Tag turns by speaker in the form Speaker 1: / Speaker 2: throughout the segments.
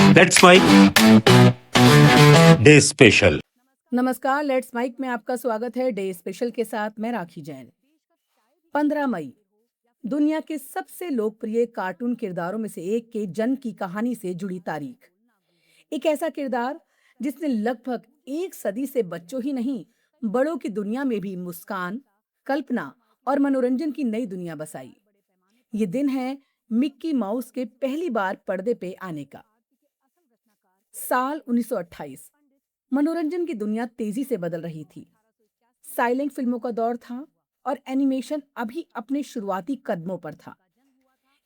Speaker 1: Let's mic day special.
Speaker 2: नमस्कार, let's mic में आपका स्वागत है। डे स्पेशल के साथ मैं राखी जैन। 15 मई दुनिया के सबसे लोकप्रिय कार्टून किरदारों में से एक के जन्म की कहानी से जुड़ी तारीख। एक ऐसा किरदार जिसने लगभग एक सदी से बच्चों ही नहीं, बड़ों की दुनिया में भी मुस्कान, कल्पना और मनोरंजन की नई दुनिया बसाई। ये दिन है मिक्की माउस के पहली बार पर्दे पे आने का। साल 1928। मनोरंजन की दुनिया तेजी से बदल रही थी। साइलेंट फिल्मों का दौर था और एनिमेशन अभी अपने शुरुआती कदमों पर था।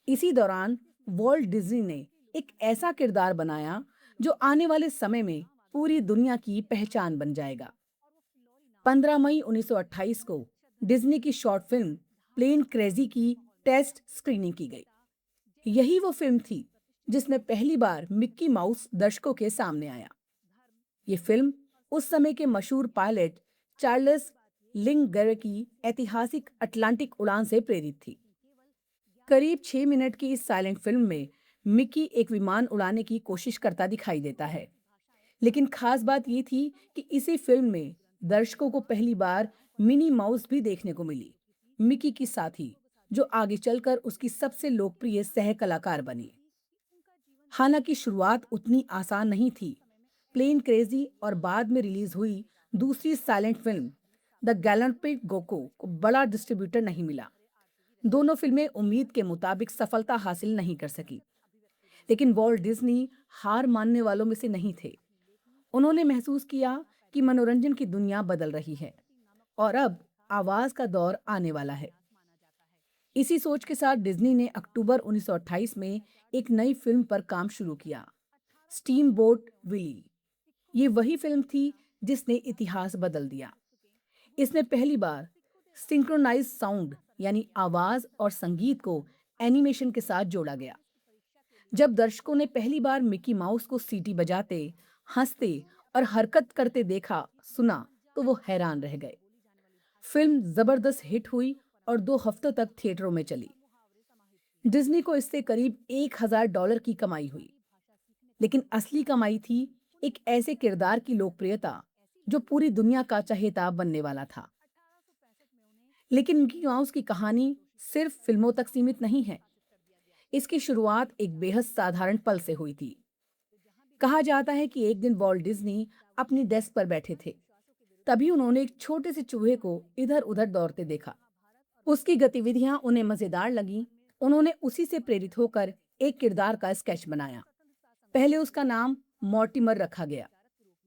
Speaker 2: इसी दौरान वॉल्ट डिज्नी ने एक ऐसा किरदार बनाया जो आने वाले समय में पूरी दुनिया की पहचान बन जाएगा। 15 मई 1928 को डिज्नी की शॉर्ट फिल्म प्लेन क्रेजी की टेस्ट स्क्रीनिंग की गई। यही वो फिल्म थी जिसमें पहली बार मिक्की माउस दर्शकों के सामने आया। ये फिल्म उस समय के मशहूर पायलट चार्ल्स लिंगगर की ऐतिहासिक अटलांटिक उड़ान से प्रेरित थी। करीब 6 मिनट की इस साइलेंट फिल्म में मिकी एक विमान उड़ाने की कोशिश करता दिखाई देता है। लेकिन खास बात ये थी कि इसी फिल्म में दर्शकों को पहली बार मिनी माउस भी देखने को मिली, मिकी की साथी, जो आगे चलकर उसकी सबसे लोकप्रिय सह कलाकार बनी। हालांकि शुरुआत उतनी आसान नहीं थी। प्लेन क्रेजी और बाद में रिलीज हुई दूसरी साइलेंट फिल्म द गैलेंपिक गोको को बड़ा डिस्ट्रीब्यूटर नहीं मिला। दोनों फिल्में उम्मीद के मुताबिक सफलता हासिल नहीं कर सकी। लेकिन वॉल्ट डिज्नी हार मानने वालों में से नहीं थे। उन्होंने महसूस किया कि मनोरंजन की दुनिया बदल रही है और अब आवाज का दौर आने वाला है। इसी सोच के साथ डिज्नी ने अक्टूबर 1928 में एक नई फिल्म पर काम शुरू किया, स्टीम बोट विली। ये वही फिल्म थी जिसने इतिहास बदल दिया। इसमें पहली बार सिंक्रोनाइज साउंड यानी आवाज और संगीत को एनिमेशन के साथ जोड़ा गया। जब दर्शकों ने पहली बार मिकी माउस को सीटी बजाते, हंसते और हरकत करते देखा सुना तो वो हैरान रह गए। फिल्म जबरदस्त हिट हुई और 2 हफ्तों तक थिएटरों में चली। डिज्नी को इससे करीब $1000 की कमाई हुई। लेकिन असली कमाई थी एक ऐसे किरदार की लोकप्रियता जो पूरी दुनिया का चहेता बनने वाला था। लेकिन मिकी माउस की कहानी सिर्फ फिल्मों तक सीमित नहीं है। इसकी शुरुआत एक बेहद साधारण पल से हुई थी। कहा जाता है कि एक दिन वॉल्ट डिज्नी अपनी डेस्क पर बैठे थे। तभी उन्होंने एक छोटे से चूहे को इधर उधर दौड़ते देखा। उसकी गतिविधियां उन्हें मजेदार लगी। उन्होंने उसी से प्रेरित होकर एक किरदार का स्केच बनाया। पहले उसका नाम मॉर्टिमर रखा गया,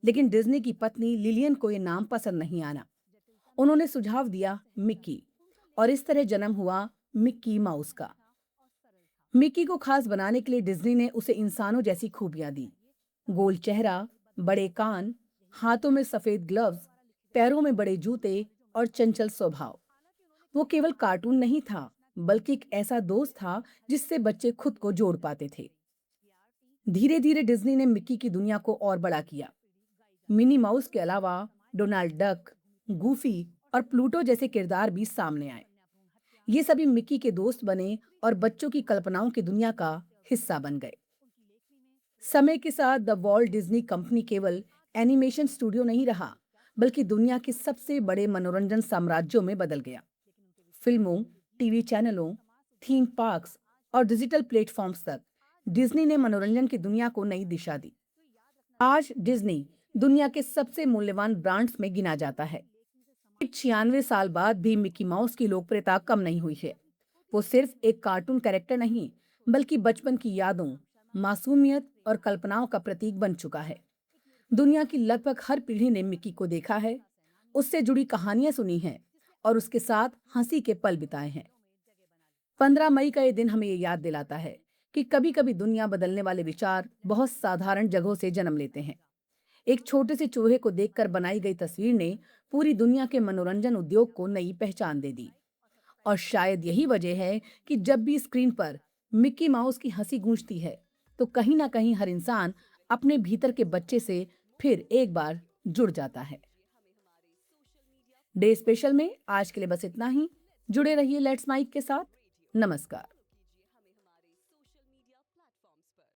Speaker 2: लेकिन डिज्नी की पत्नी लिलियन को यह नाम पसंद नहीं आना। उन्होंने सुझाव दिया मिक्की, और इस तरह जन्म हुआ मिक्की माउस का। मिक्की को खास बनाने के लिए डिज्नी ने उसे इंसानों जैसी खूबियां दी। गोल चेहरा, बड़े कान, हाथों में सफेद ग्लव्स, पैरों में बड़े जूते और चंचल स्वभाव। वो केवल कार्टून नहीं था, बल्कि एक ऐसा दोस्त था जिससे बच्चे खुद को जोड़ पाते थे। धीरे धीरे डिज्नी ने मिक्की की दुनिया को और बड़ा किया। मिनी माउस के अलावा डोनाल्ड डक, गूफी और प्लूटो जैसे किरदार भी सामने आए। ये सभी मिक्की के दोस्त बने और बच्चों की कल्पनाओं की दुनिया का हिस्सा बन गए। समय के साथ द वॉल्ट डिज्नी कंपनी केवल एनिमेशन स्टूडियो नहीं रहा, बल्कि दुनिया के सबसे बड़े मनोरंजन साम्राज्यों में बदल गया। फिल्मों, टीवी चैनलों, थीम पार्क्स और डिजिटल प्लेटफॉर्म्स तक डिज्नी ने मनोरंजन की दुनिया को नई दिशा दी। आज डिज्नी दुनिया के सबसे मूल्यवान ब्रांड्स में गिना जाता है। 96 साल बाद भी मिकी माउस की लोकप्रियता कम नहीं हुई है। वो सिर्फ एक कार्टून कैरेक्टर नहीं, बल्कि बचपन की यादों, मासूमियत और कल्पनाओं का प्रतीक बन चुका है। दुनिया की लगभग हर पीढ़ी ने मिकी को देखा है, उससे जुड़ी कहानियां सुनी हैं और उसके साथ हंसी के पल बिताए हैं। 15 मई का ये दिन हमें ये याद दिलाता है कि कभी कभी दुनिया बदलने वाले विचार बहुत साधारण जगहों से जन्म लेते हैं। एक छोटे से चूहे को देखकर बनाई गई तस्वीर ने पूरी दुनिया के मनोरंजन उद्योग को नई पहचान दे दी। और शायद यही वजह है कि जब भी स्क्रीन पर मिक्की माउस की हंसी गूंजती है, तो कहीं ना कहीं हर इंसान अपने भीतर के बच्चे से फिर एक बार जुड़ जाता है। डे स्पेशल में आज के लिए बस इतना ही। जुड़े रहिए लेट्स माइक के साथ। नमस्कार।